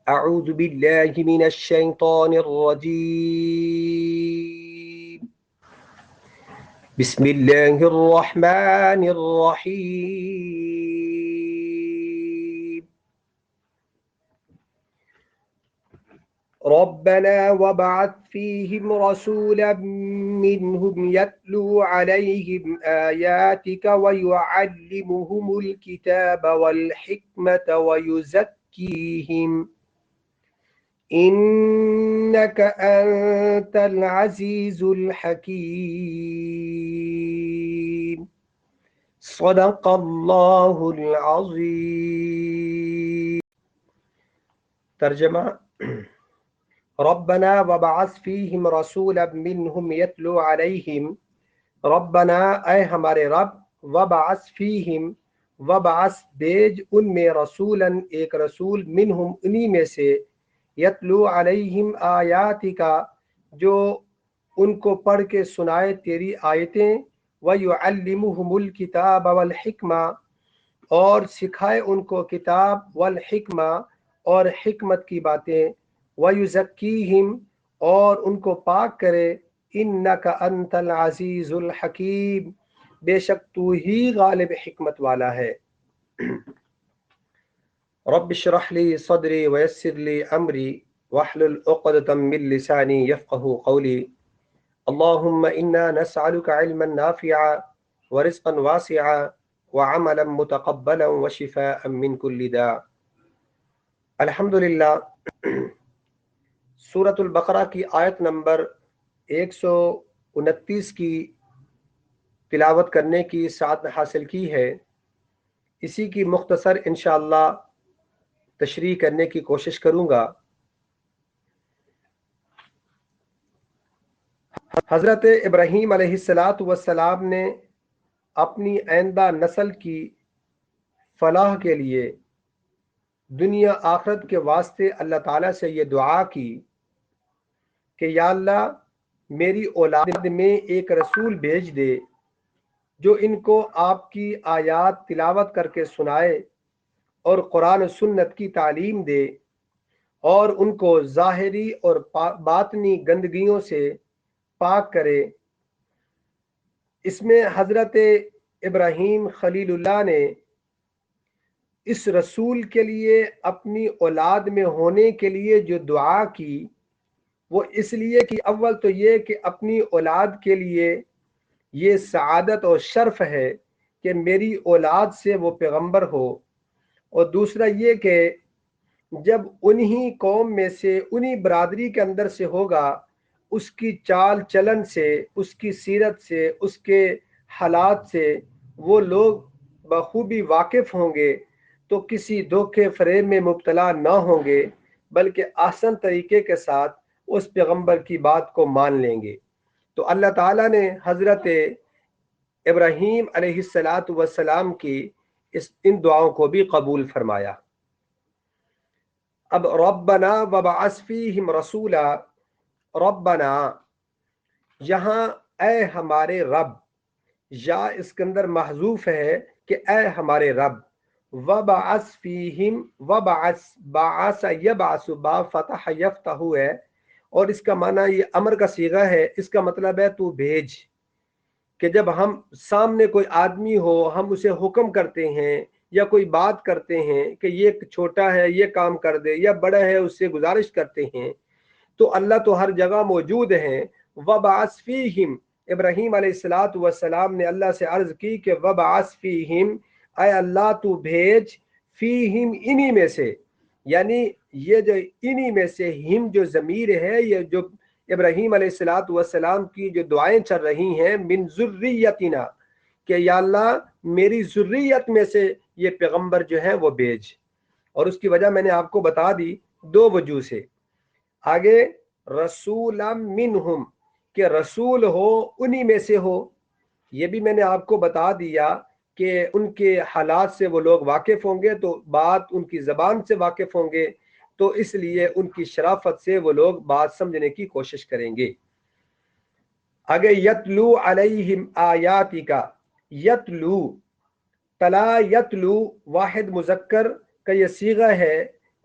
أعوذ بالله من الشيطان الرجيم بسم الله الرحمن الرحيم ربنا وابعث فيهم رسولا منهم يتلو عليهم آياتك ويعلمهم الكتاب والحكمة ويزكيهم إنك أنت العزيز الحكيم صدق الله العظيم. ترجمہ: ربنا وبعث فیہم رسولا منہم یتلو علیہم، ربنا اے ہمارے رب، وبعث فیہم وبعث بھیج ان میں رسولا ایک رسول منہم انہی میں سے، یتلو علیہم آیاتک جو ان کو پڑھ کے سنائے تیری آیتیں، ویعلمہم الکتاب والحکمہ اور سکھائے ان کو کتاب، والحکمہ اور حکمت کی باتیں، وَيُزَكِّيهِمْ اور ان کو پاک کرے، اِنَّكَ أَنْتَ الْعَزِيزُ الْحَكِيمُ بے شک تو ہی غالب حکمت والا ہے۔ رب اشرح لي صدري ويسر لي أمري واحلل عقدة من لساني يفقهوا قولي اللهم إنا نسألك علما نافعا ورزقا واسعا وعملا متقبلا وشفاء من كل داء۔ الحمدللہ سورۃ البقرہ کی آیت نمبر 129 کی تلاوت کرنے کی سعادت حاصل کی ہے۔ اسی کی مختصر انشاءاللہ تشریح کرنے کی کوشش کروں گا۔ حضرت ابراہیم علیہ السلام نے اپنی آئندہ نسل کی فلاح کے لیے دنیا آخرت کے واسطے اللہ تعالیٰ سے یہ دعا کی کہ یا اللہ میری اولاد میں ایک رسول بھیج دے جو ان کو آپ کی آیات تلاوت کر کے سنائے اور قرآن و سنت کی تعلیم دے اور ان کو ظاہری اور باطنی گندگیوں سے پاک کرے۔ اس میں حضرت ابراہیم خلیل اللہ نے اس رسول کے لیے اپنی اولاد میں ہونے کے لیے جو دعا کی وہ اس لیے کہ اول تو یہ کہ اپنی اولاد کے لیے یہ سعادت اور شرف ہے کہ میری اولاد سے وہ پیغمبر ہو، اور دوسرا یہ کہ جب انہی قوم میں سے انہی برادری کے اندر سے ہوگا، اس کی چال چلن سے، اس کی سیرت سے، اس کے حالات سے وہ لوگ بخوبی واقف ہوں گے تو کسی دھوکے فریب میں مبتلا نہ ہوں گے، بلکہ آسان طریقے کے ساتھ اس پیغمبر کی بات کو مان لیں گے۔ تو اللہ تعالیٰ نے حضرت ابراہیم علیہ السلام کی ان دعاؤں کو بھی قبول فرمایا۔ اب ربنا وبعث فیہم رسولا، ربنا یہاں اے ہمارے رب، یا اس کے اندر محذوف ہے کہ اے ہمارے رب، وبعث فیہم، وبعث بعث یبعث با فتح یفتح ہے، اور اس کا معنی یہ امر کا صیغہ ہے، اس کا مطلب ہے تو بھیج۔ کہ جب ہم سامنے کوئی آدمی ہو ہم اسے حکم کرتے ہیں یا کوئی بات کرتے ہیں کہ یہ چھوٹا ہے یہ کام کر دے، یا بڑا ہے اس سے گزارش کرتے ہیں، تو اللہ تو ہر جگہ موجود ہیں۔ وبعث فیہم، ابراہیم علیہ السلام نے اللہ سے عرض کی کہ وبعث فیہم، اے اللہ تو بھیج، فیہم انہی میں سے، یعنی یہ جو انہی میں سے ہم جو ضمیر ہے، یہ جو ابراہیم علیہ السلام کی جو دعائیں چل رہی ہیں، من ذریتنا، کہ یا اللہ میری ذریت میں سے یہ پیغمبر جو ہے وہ بھیج۔ اور اس کی وجہ میں نے آپ کو بتا دی دو وجہ سے۔ آگے رسولا منہم، کہ رسول ہو انہی میں سے ہو، یہ بھی میں نے آپ کو بتا دیا کہ ان کے حالات سے وہ لوگ واقف ہوں گے تو بات ان کی زبان سے واقف ہوں گے، تو اس لیے ان کی شرافت سے وہ لوگ بات سمجھنے کی کوشش کریں گے۔ آگے یتلو علیہم آیاتی کا، یتلو، تلا یتلو واحد مذکر کا یہ صیغہ ہے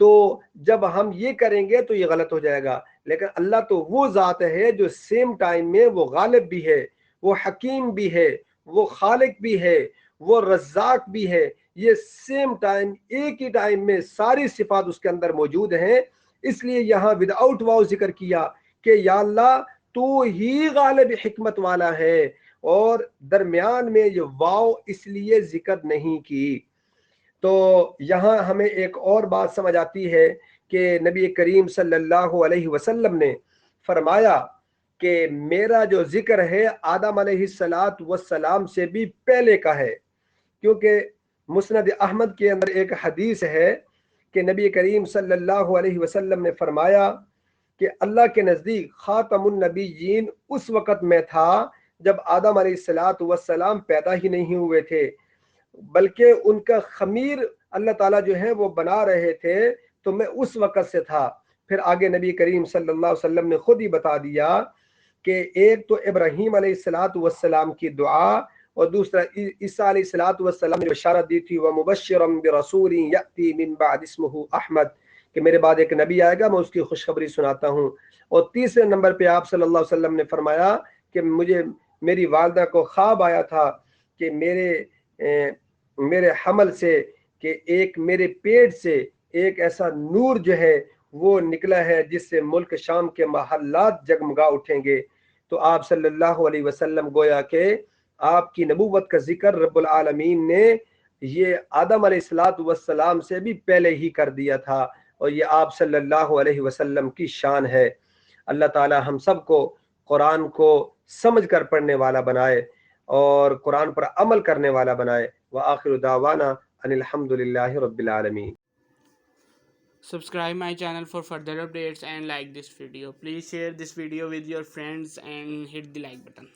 تو جب ہم یہ کریں گے تو یہ غلط ہو جائے گا. لیکن اللہ تو وہ ذات ہے جو سیم ٹائم میں وہ غالب بھی ہے، وہ حکیم بھی ہے، وہ خالق بھی ہے، وہ رزاق بھی ہے. یہ سیم ٹائم، ایک ہی ٹائم میں ساری صفات اس کے اندر موجود ہیں. اس لیے یہاں وداؤٹ واؤ ذکر کیا کہ یا اللہ تو ہی غالب حکمت والا ہے، اور درمیان میں یہ واؤ اس لیے ذکر نہیں کی. تو یہاں ہمیں ایک اور بات سمجھ آتی ہے کہ نبی کریم صلی اللہ علیہ وسلم نے فرمایا کہ میرا جو ذکر ہے آدم علیہ السلام سے بھی پہلے کا ہے، کیونکہ مسند احمد کے اندر ایک حدیث ہے کہ نبی کریم صلی اللہ علیہ وسلم نے فرمایا کہ اللہ کے نزدیک خاتم النبیین اس وقت میں تھا جب آدم علیہ السلام پیدا ہی نہیں ہوئے تھے، بلکہ ان کا خمیر اللہ تعالیٰ جو ہے وہ بنا رہے تھے، تو میں اس وقت سے تھا. پھر آگے نبی کریم صلی اللہ علیہ وسلم نے خود ہی بتا دیا کہ ایک تو ابراہیم علیہ السلام کی دعا، اور دوسرا عیسیٰ علیہ السلام نے بشارت دی تھی وَمُبَشِّرًا بِرَسُولٍ يَأْتِي مِن بَعْدِ اسْمُهُ احمد، کہ میرے بعد ایک نبی آئے گا میں اس کی خوشخبری سناتا ہوں. اور تیسرے نمبر پہ آپ صلی اللہ علیہ وسلم نے فرمایا کہ مجھے میری والدہ کو خواب آیا تھا کہ میرے حمل سے، کہ ایک میرے پیٹ سے ایک ایسا نور جو ہے وہ نکلا ہے جس سے ملک شام کے محلات جگمگا اٹھیں گے. تو آپ صلی اللہ علیہ وسلم گویا کہ آپ کی نبوت کا ذکر رب العالمین نے یہ آدم علیہ السلام سے بھی پہلے ہی کر دیا تھا، اور یہ آپ صلی اللہ علیہ وسلم کی شان ہے. اللہ تعالی ہم سب کو قرآن کو سمجھ کر پڑھنے والا بنائے اور قرآن پر عمل کرنے والا بنائے. وآخر دعوانا ان الحمد للہ رب العالمین. Subscribe my channel for further updates and like this video. Please share this video with your friends and hit the like button.